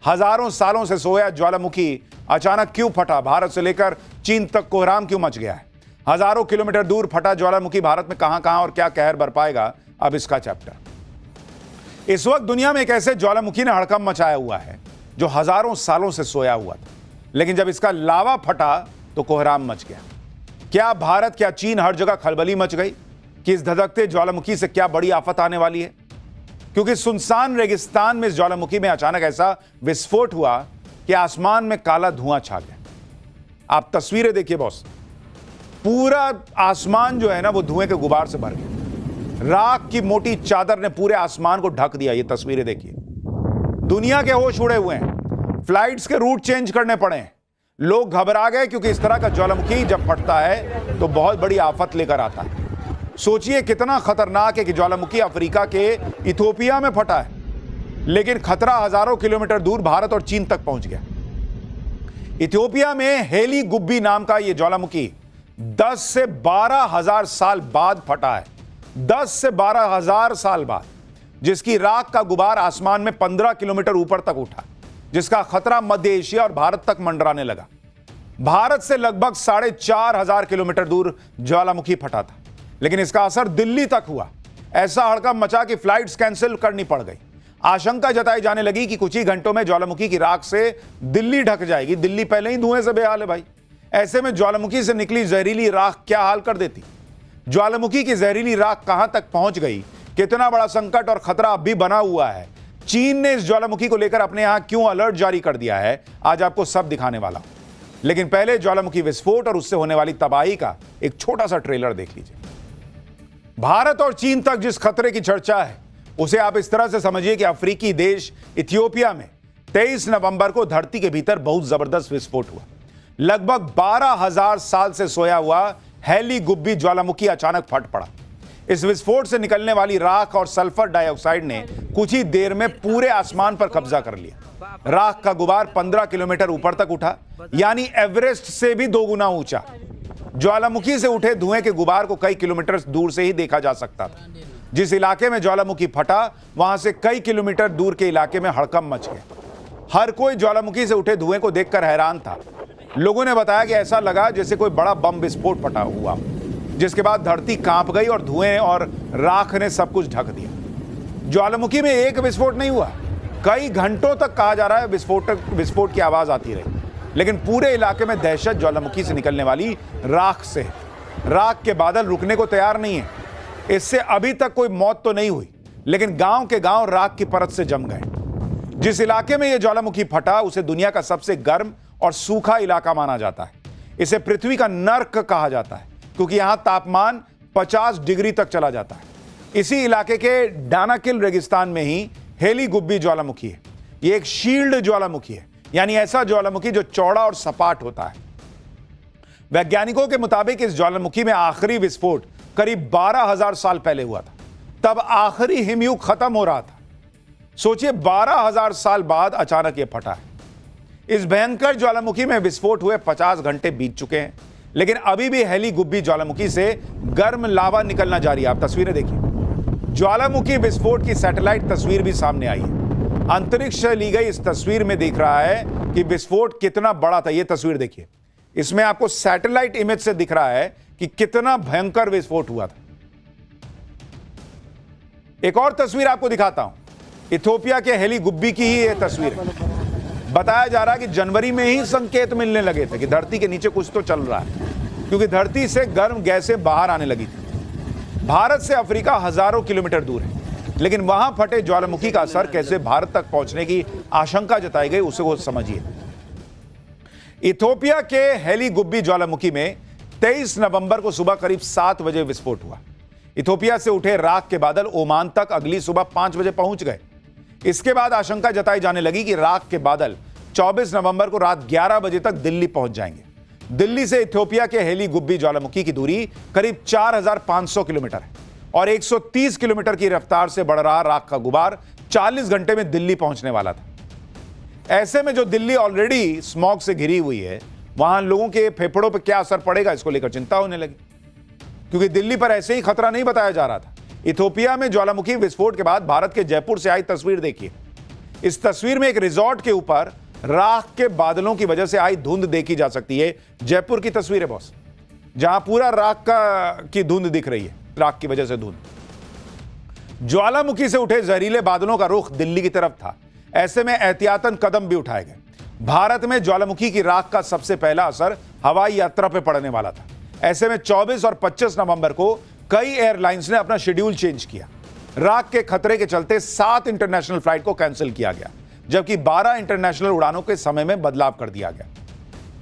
हजारों सालों से सोया ज्वालामुखी अचानक क्यों फटा? भारत से लेकर चीन तक कोहराम क्यों मच गया है? हजारों किलोमीटर दूर फटा ज्वालामुखी भारत में कहां कहां और क्या कहर बरपाएगा? अब इसका चैप्टर। इस वक्त दुनिया में एक ऐसे ज्वालामुखी ने हड़कंप मचाया हुआ है जो हजारों सालों से सोया हुआ था, लेकिन जब इसका लावा फटा तो कोहराम मच गया। क्या भारत, क्या चीन, हर जगह खलबली मच गई कि इस धधकते ज्वालामुखी से क्या बड़ी आफत आने वाली है? क्योंकि सुनसान रेगिस्तान में इस ज्वालामुखी में अचानक ऐसा विस्फोट हुआ कि आसमान में काला धुआं छा गया। आप तस्वीरें देखिए बॉस, पूरा आसमान जो है ना वो धुएं के गुबार से भर गया। राख की मोटी चादर ने पूरे आसमान को ढक दिया। ये तस्वीरें देखिए, दुनिया के होश उड़े हुए हैं। फ्लाइट्स के रूट चेंज करने पड़े हैं। लोग घबरा गए क्योंकि इस तरह का ज्वालामुखी जब फटता है तो बहुत बड़ी आफत लेकर आता है। सोचिए कितना खतरनाक है कि ज्वालामुखी अफ्रीका के इथियोपिया में फटा है, लेकिन खतरा हजारों किलोमीटर दूर भारत और चीन तक पहुंच गया। इथियोपिया में हेली गुब्बी नाम का यह ज्वालामुखी 10 से 12 हजार साल बाद फटा है। 10 से 12 हजार साल बाद, जिसकी राख का गुबार आसमान में 15 किलोमीटर ऊपर तक उठा, जिसका खतरा मध्य एशिया और भारत तक मंडराने लगा। भारत से लगभग 4,500 किलोमीटर दूर ज्वालामुखी फटा था, लेकिन इसका असर दिल्ली तक हुआ। ऐसा हड़कंप मचा कि फ्लाइट्स कैंसिल करनी पड़ गई। आशंका जताई जाने लगी कि कुछ ही घंटों में ज्वालामुखी की राख से दिल्ली ढक जाएगी। दिल्ली पहले ही धुएं से बेहाल है भाई। ऐसे में ज्वालामुखी से निकली जहरीली राख क्या हाल कर देती? ज्वालामुखी की जहरीली राख कहां तक पहुंच गई? कितना बड़ा संकट और खतरा अब भी बना हुआ है? चीन ने इस ज्वालामुखी को लेकर अपने यहां क्यों अलर्ट जारी कर दिया है, आज आपको सब दिखाने वाला हूं। लेकिन पहले ज्वालामुखी विस्फोट और उससे होने वाली तबाही का एक छोटा सा ट्रेलर देख लीजिए। भारत और चीन तक जिस खतरे की चर्चा है उसे आप इस तरह से समझिए कि अफ्रीकी देश इथियोपिया में 23 नवंबर को धरती के भीतर बहुत जबरदस्त विस्फोट हुआ। लगभग 12,000 साल से सोया हुआ हेली गुब्बी ज्वालामुखी अचानक फट पड़ा। इस विस्फोट से निकलने वाली राख और सल्फर डाइऑक्साइड ने कुछ ही देर में पूरे आसमान पर कब्जा कर लिया। राख का गुबार 15 किलोमीटर ऊपर तक उठा, यानी एवरेस्ट से भी 2 गुना ऊंचा। ज्वालामुखी से उठे धुएं के गुबार को कई किलोमीटर दूर से ही देखा जा सकता था। जिस इलाके में ज्वालामुखी फटा वहां से कई किलोमीटर दूर के इलाके में हड़कंप मच गया। हर कोई ज्वालामुखी से उठे धुएं को देखकर हैरान था। लोगों ने बताया कि ऐसा लगा जैसे कोई बड़ा बम विस्फोट फटा हुआ, जिसके बाद धरती कांप गई और धुएं और राख ने सब कुछ ढक दिया। ज्वालामुखी में एक विस्फोट नहीं हुआ, कई घंटों तक कहा जा रहा है विस्फोट की आवाज आती रही, लेकिन पूरे इलाके में दहशत ज्वालामुखी से निकलने वाली राख से। राख के बादल रुकने को तैयार नहीं है। इससे अभी तक कोई मौत तो नहीं हुई, लेकिन गांव के गांव राख की परत से जम गए। जिस इलाके में यह ज्वालामुखी फटा उसे दुनिया का सबसे गर्म और सूखा इलाका माना जाता है। इसे पृथ्वी का नर्क कहा जाता है, क्योंकि यहां तापमान 50 डिग्री तक चला जाता है। इसी इलाके के डानाकिल रेगिस्तान में ही हेली गुब्बी ज्वालामुखी है। यह एक शील्ड ज्वालामुखी है, यानी ऐसा ज्वालामुखी जो चौड़ा और सपाट होता है। वैज्ञानिकों के मुताबिक इस ज्वालामुखी में आखिरी विस्फोट करीब 12,000 साल पहले हुआ था। तब आखिरी हिमयुग खत्म हो रहा था। सोचिए 12,000 साल बाद अचानक यह फटा है। इस भयंकर ज्वालामुखी में विस्फोट हुए 50 घंटे बीत चुके हैं, लेकिन अभी भी हेली गुब्बी ज्वालामुखी से गर्म लावा निकलना जारी है। आप तस्वीरें देखिए, ज्वालामुखी विस्फोट की सैटेलाइट तस्वीर भी सामने आई है। अंतरिक्ष से ली गई इस तस्वीर में दिख रहा है कि विस्फोट कितना बड़ा था। यह तस्वीर देखिए, इसमें आपको सैटेलाइट इमेज से दिख रहा है कि कितना भयंकर विस्फोट हुआ था। एक और तस्वीर आपको दिखाता हूं, इथियोपिया के हेली गुब्बी की ही यह तस्वीर है। बताया जा रहा है कि जनवरी में ही संकेत मिलने लगे थे कि धरती के नीचे कुछ तो चल रहा है, क्योंकि धरती से गर्म गैसें बाहर आने लगी थी। भारत से अफ्रीका हजारों किलोमीटर दूर है, लेकिन वहां फटे ज्वालामुखी का असर कैसे भारत तक पहुंचने की आशंका जताई गई उसे वो समझिए। इथियोपिया के हेली गुब्बी ज्वालामुखी में 23 नवंबर को सुबह करीब 7 बजे विस्फोट हुआ। इथियोपिया से उठे राख के बादल ओमान तक अगली सुबह 5 बजे पहुंच गए। इसके बाद आशंका जताई जाने लगी कि राख के बादल 24 नवंबर को रात 11 बजे तक दिल्ली पहुंच जाएंगे। दिल्ली से इथियोपिया के हेली गुब्बी ज्वालामुखी की दूरी करीब 4,500 किलोमीटर है और 130 किलोमीटर की रफ्तार से बढ़ रहा राख का गुबार 40 घंटे में दिल्ली पहुंचने वाला था। ऐसे में जो दिल्ली ऑलरेडी स्मॉग से घिरी हुई है, वहां लोगों के फेफड़ों पर क्या असर पड़ेगा इसको लेकर चिंता होने लगी, क्योंकि दिल्ली पर ऐसे ही खतरा नहीं बताया जा रहा था। इथियोपिया में ज्वालामुखी विस्फोट के बाद भारत के जयपुर से आई तस्वीर देखिए। इस तस्वीर में एक रिजॉर्ट के ऊपर राख के बादलों की वजह से आई धुंध देखी जा सकती है। जयपुर की तस्वीर है बॉस, जहां पूरा राख की धुंध दिख रही है, राख की वजह से धुंध। ज्वालामुखी से उठे जहरीले बादलों का रुख दिल्ली की तरफ था। ऐसे में एहतियातन कदम भी उठाए गए। भारत में ज्वालामुखी की राख का सबसे पहला असर हवाई यात्रा पर पड़ने वाला था। ऐसे में 24 और 25 नवंबर को कई एयरलाइंस ने अपना शेड्यूल चेंज किया। राख के खतरे के चलते 7 इंटरनेशनल फ्लाइट को कैंसिल किया गया, जबकि 12 इंटरनेशनल उड़ानों के समय में बदलाव कर दिया गया।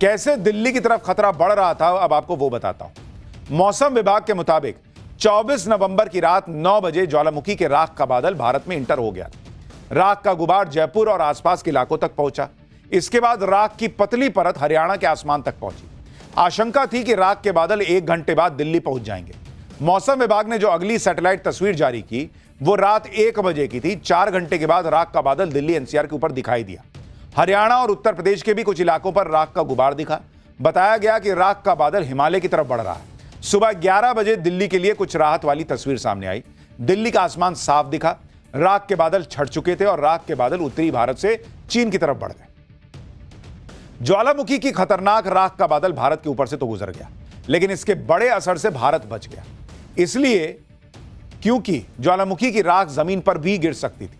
कैसे दिल्ली की तरफ खतरा बढ़ रहा था, अब आपको वो बताता हूं। मौसम विभाग के मुताबिक 24 नवंबर की रात 9 बजे ज्वालामुखी के राख का बादल भारत में इंटर हो गया। राख का गुबार जयपुर और आसपास के इलाकों तक पहुंचा। इसके बाद राख की पतली परत हरियाणा के आसमान तक पहुंची। आशंका थी कि राख के बादल 1 घंटे बाद दिल्ली पहुंच जाएंगे। मौसम विभाग ने जो अगली सैटेलाइट तस्वीर जारी की वो रात 1 बजे की थी। 4 घंटे के बाद राख का बादल दिल्ली एनसीआर के ऊपर दिखाई दिया। हरियाणा और उत्तर प्रदेश के भी कुछ इलाकों पर राख का गुबार दिखा। बताया गया कि राख का बादल हिमालय की तरफ बढ़ रहा है। सुबह 11 बजे दिल्ली के लिए कुछ राहत वाली तस्वीर सामने आई। दिल्ली का आसमान साफ दिखा, राख के बादल छट चुके थे और राख के बादल उत्तरी भारत से चीन की तरफ बढ़ गए। ज्वालामुखी की खतरनाक राख का बादल भारत के ऊपर से तो गुजर गया, लेकिन इसके बड़े असर से भारत बच गया। इसलिए क्योंकि ज्वालामुखी की राख जमीन पर भी गिर सकती थी,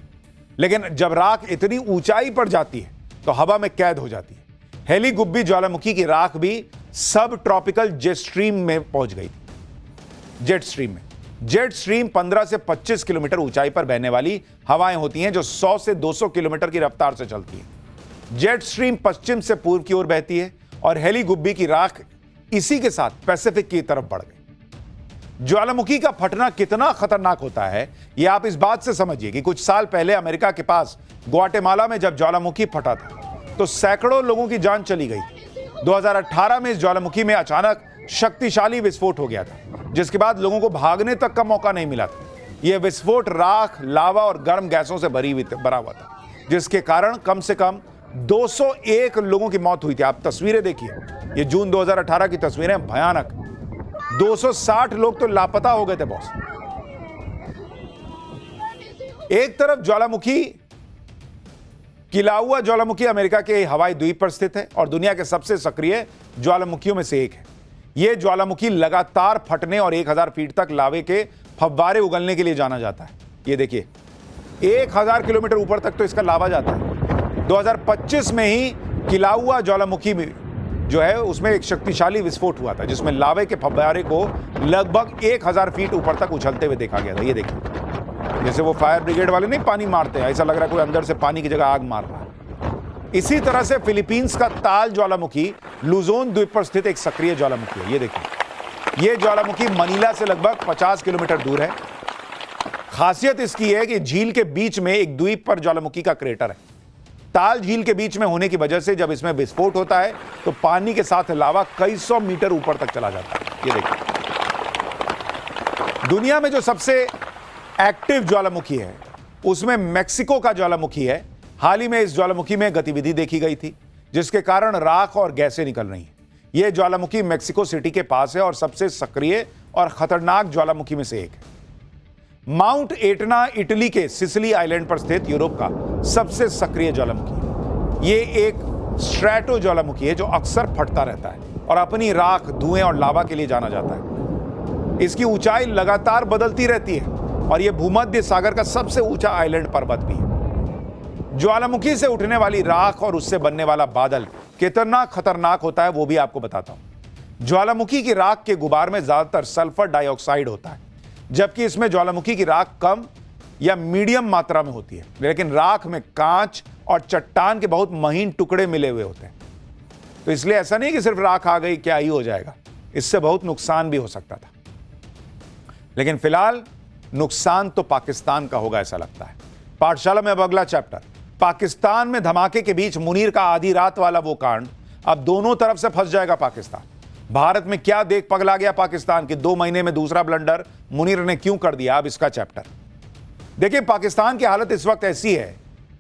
लेकिन जब राख इतनी ऊंचाई पर जाती है तो हवा में कैद हो जाती है। हेली गुब्बी ज्वालामुखी की राख भी सब ट्रॉपिकल जेट स्ट्रीम में पहुंच गई थी। जेट स्ट्रीम 15 से 25 किलोमीटर ऊंचाई पर बहने वाली हवाएं होती हैं जो 100 से 200 किलोमीटर की रफ्तार से चलती हैं। जेट स्ट्रीम पश्चिम से पूर्व की ओर बहती है और हेली गुब्बी की राख इसी के साथ पैसिफिक की तरफ बढ़ गई। ज्वालामुखी का फटना कितना खतरनाक होता है यह आप इस बात से समझिए कि कुछ साल पहले अमेरिका के पास ग्वाटेमाला में जब ज्वालामुखी फटा था तो सैकड़ों लोगों की जान चली गई। 2018 में इस ज्वालामुखी में अचानक शक्तिशाली विस्फोट हो गया था, जिसके बाद लोगों को भागने तक का मौका नहीं मिला था। यह विस्फोट राख, लावा और गर्म गैसों से भरा हुआ था, जिसके कारण कम से कम 201 लोगों की मौत हुई थी। आप तस्वीरें देखिए, ये जून 2018 की तस्वीरें, भयानक। 260 लोग तो लापता हो गए थे बॉस। एक तरफ ज्वालामुखी, किलाउआ ज्वालामुखी अमेरिका के हवाई द्वीप पर स्थित है और दुनिया के सबसे सक्रिय ज्वालामुखियों में से एक है। यह ज्वालामुखी लगातार फटने और 1000 फीट तक लावे के फव्वारे उगलने के लिए जाना जाता है। ये देखिए, 1000 किलोमीटर ऊपर तक तो इसका लावा जाता है। 2025 में ही किलाउआ ज्वालामुखी में जो है उसमें एक शक्तिशाली विस्फोट हुआ था, जिसमें लावे के फव्वारे को लगभग 1000 फीट ऊपर तक उछलते हुए देखा गया था। ये देखिए, जैसे वो फायर ब्रिगेड वाले नहीं पानी मारते हैं, ऐसा लग रहा है कोई अंदर से पानी की जगह आग मार रहा है। इसी तरह से फिलीपींस का ताल ज्वालामुखी लुजोन द्वीप पर स्थित एक सक्रिय ज्वालामुखी है। ये देखिए, ये ज्वालामुखी मनीला से लगभग 50 किलोमीटर दूर है। खासियत इसकी है कि झील के बीच में एक द्वीप पर ज्वालामुखी का क्रेटर है। ताल झील के बीच में होने की वजह से जब इसमें विस्फोट होता है तो पानी के साथ लावा कई सौ मीटर ऊपर तक चला जाता है। ये देखिए, दुनिया में जो सबसे एक्टिव ज्वालामुखी है उसमें मेक्सिको का ज्वालामुखी है। हाल ही में इस ज्वालामुखी में गतिविधि देखी गई थी, जिसके कारण राख और गैसें निकल रही हैं। यह ज्वालामुखी मेक्सिको सिटी के पास है और सबसे सक्रिय और खतरनाक ज्वालामुखी में से एक है। माउंट एटना इटली के सिसिली आइलैंड पर स्थित यूरोप का सबसे सक्रिय ज्वालामुखी। यह एक स्ट्रैटो ज्वालामुखी है जो अक्सर फटता रहता है और अपनी राख, धुएं और लावा के लिए जाना जाता है। इसकी ऊंचाई लगातार बदलती रहती है और यह भूमध्य सागर का सबसे ऊंचा आइलैंड पर्वत भी है। ज्वालामुखी से उठने वाली राख और उससे बनने वाला बादल कितना खतरनाक होता है वो भी आपको बताता हूं। ज्वालामुखी की राख के गुबार में ज्यादातर सल्फर डाइऑक्साइड होता है, जबकि इसमें ज्वालामुखी की राख कम या मीडियम मात्रा में होती है। लेकिन राख में कांच और चट्टान के बहुत महीन टुकड़े मिले हुए होते हैं। तो इसलिए ऐसा नहीं कि सिर्फ राख आ गई क्या ही हो जाएगा, इससे बहुत नुकसान भी हो सकता था। लेकिन फिलहाल नुकसान तो पाकिस्तान का होगा ऐसा लगता है। पाठशाला में अब अगला चैप्टर, पाकिस्तान में धमाके के बीच मुनीर का आधी रात वाला वो कांड। अब दोनों तरफ से फंस जाएगा पाकिस्तान। भारत में क्या देख पगला गया पाकिस्तान कि 2 महीने में दूसरा ब्लंडर मुनीर ने क्यों कर दिया, अब इसका चैप्टर देखिए। पाकिस्तान की हालत इस वक्त ऐसी है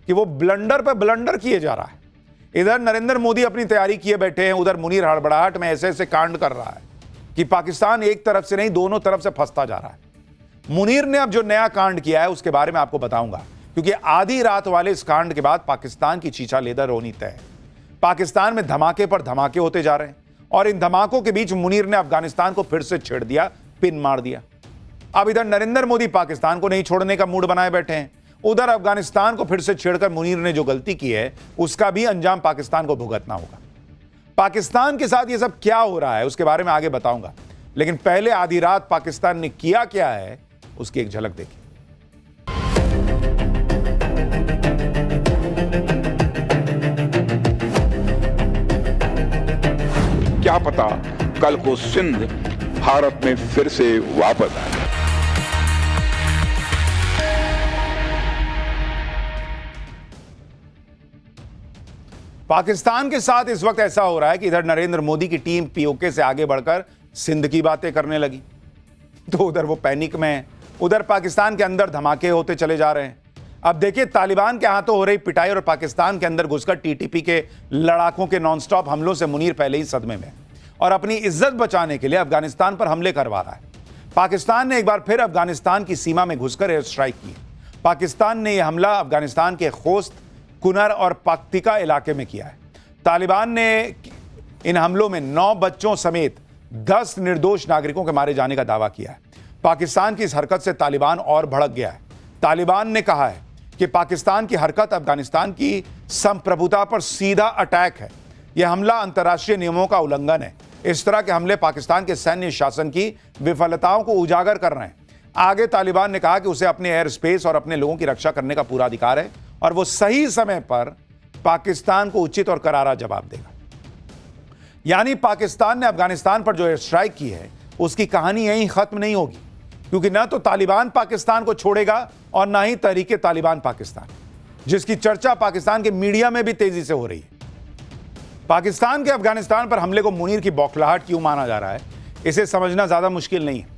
कि वो ब्लंडर पर ब्लंडर किए जा रहा है। इधर नरेंद्र मोदी अपनी तैयारी किए बैठे हैं, उधर मुनीर हड़बड़ाहट में ऐसे ऐसे कांड कर रहा है कि पाकिस्तान एक तरफ से नहीं दोनों तरफ से फंसता जा रहा है। मुनीर ने अब जो नया कांड किया है उसके बारे में आपको बताऊंगा। क्योंकि आधी रात वाले इस कांड के बाद पाकिस्तान की चीचा-लेदर होनी तय है। पाकिस्तान में धमाके पर धमाके होते जा रहे हैं और इन धमाकों के बीच मुनीर ने अफगानिस्तान को फिर से छेड़ दिया, पिन मार दिया। अब इधर नरेंद्र मोदी पाकिस्तान को नहीं छोड़ने का मूड बनाए बैठे हैं, उधर अफगानिस्तान को फिर से छेड़कर मुनीर ने जो गलती की है उसका भी अंजाम पाकिस्तान को भुगतना होगा। पाकिस्तान के साथ ये सब क्या हो रहा है उसके बारे में आगे बताऊंगा, लेकिन पहले आधी रात पाकिस्तान ने किया क्या है उसकी एक झलक देखिए। क्या पता कल को सिंध भारत में फिर से वापस आए। पाकिस्तान के साथ इस वक्त ऐसा हो रहा है कि इधर नरेंद्र मोदी की टीम पीओके से आगे बढ़कर सिंध की बातें करने लगी, तो उधर वो पैनिक में है। उधर पाकिस्तान के अंदर धमाके होते चले जा रहे हैं। अब देखिए, तालिबान के हाथों हो रही पिटाई और पाकिस्तान के अंदर घुसकर टीटीपी के लड़ाकों के नॉनस्टॉप हमलों से मुनीर पहले ही सदमे में और अपनी इज्जत बचाने के लिए अफगानिस्तान पर हमले करवा रहा है। पाकिस्तान ने एक बार फिर अफगानिस्तान की सीमा में घुसकर एयर स्ट्राइक की। पाकिस्तान ने यह हमला अफगानिस्तान के खोस्त, कुनर और पक्तिका इलाके में किया है। तालिबान ने इन हमलों में 9 बच्चों समेत 10 निर्दोष नागरिकों के मारे जाने का दावा किया है। पाकिस्तान की इस हरकत से तालिबान और भड़क गया है। तालिबान ने कहा है कि पाकिस्तान की हरकत अफगानिस्तान की संप्रभुता पर सीधा अटैक है। यह हमला अंतर्राष्ट्रीय नियमों का उल्लंघन है। इस तरह के हमले पाकिस्तान के सैन्य शासन की विफलताओं को उजागर कर रहे हैं। आगे तालिबान ने कहा कि उसे अपने एयर स्पेस और अपने लोगों की रक्षा करने का पूरा अधिकार है और वो सही समय पर पाकिस्तान को उचित और करारा जवाब देगा। यानी पाकिस्तान ने अफगानिस्तान पर जो एयर स्ट्राइक की है उसकी कहानी यहीं खत्म नहीं होगी, क्योंकि ना तो तालिबान पाकिस्तान को छोड़ेगा और ना ही तहरीके तालिबान पाकिस्तान, जिसकी चर्चा पाकिस्तान के मीडिया में भी तेजी से हो रही है। पाकिस्तान के अफगानिस्तान पर हमले को मुनीर की बौखलाहट क्यों माना जा रहा है, इसे समझना ज्यादा मुश्किल नहीं है।